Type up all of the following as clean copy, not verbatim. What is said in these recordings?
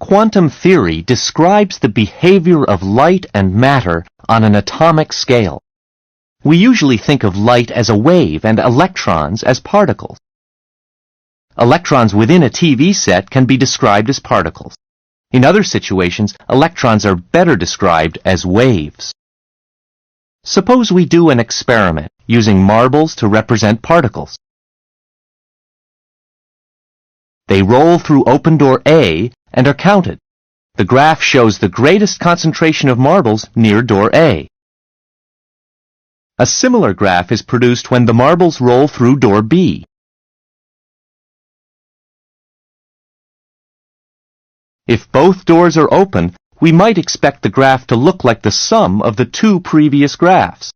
Quantum theory describes the behavior of light and matter on an atomic scale. We usually think of light as a wave and electrons as particles. Electrons within a TV set can be described as particles. In other situations, electrons are better described as waves. Suppose we do an experiment using marbles to represent particles. They roll through open door A and are counted. The graph shows the greatest concentration of marbles near door A. A similar graph is produced when the marbles roll through door B. If both doors are open, we might expect the graph to look like the sum of the two previous graphs.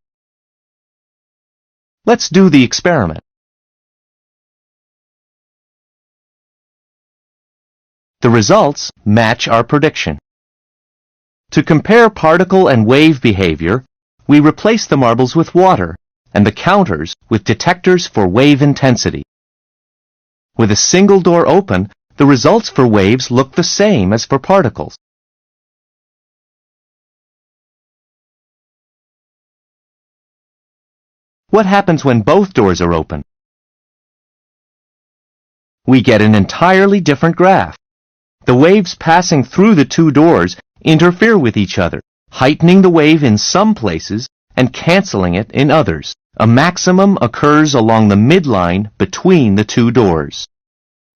Let's do the experiment. The results match our prediction. To compare particle and wave behavior, we replace the marbles with water and the counters with detectors for wave intensity. With a single door open, the results for waves look the same as for particles. What happens when both doors are open? We get an entirely different graph. The waves passing through the two doors interfere with each other, heightening the wave in some places and canceling it in others. A maximum occurs along the midline between the two doors.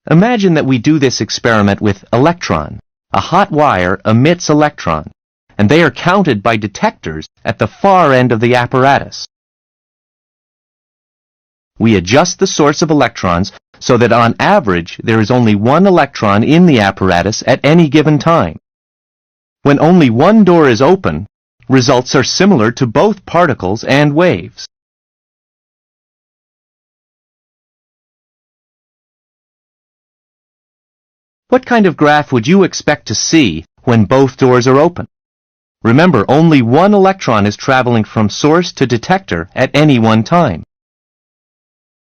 Imagine that we do this experiment with electron. A hot wire emits electron, and they are counted by detectors at the far end of the apparatus. We adjust the source of electrons so that on average there is only one electron in the apparatus at any given time. When only one door is open, results are similar to both particles and waves. What kind of graph would you expect to see when both doors are open? Remember, only one electron is traveling from source to detector at any one time.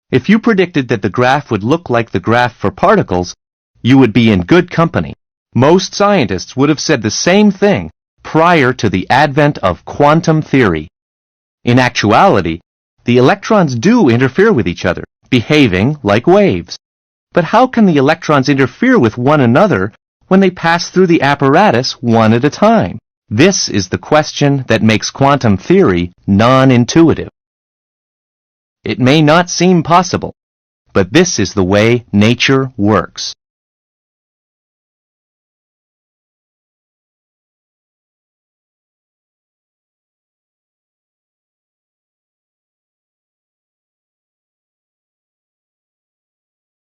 If you predicted that the graph would look like the graph for particles, you would be in good company. Most scientists would have said the same thing prior to the advent of quantum theory. In actuality, the electrons do interfere with each other, behaving like waves. But how can the electrons interfere with one another when they pass through the apparatus one at a time? This is the question that makes quantum theory non-intuitive. It may not seem possible, but this is the way nature works.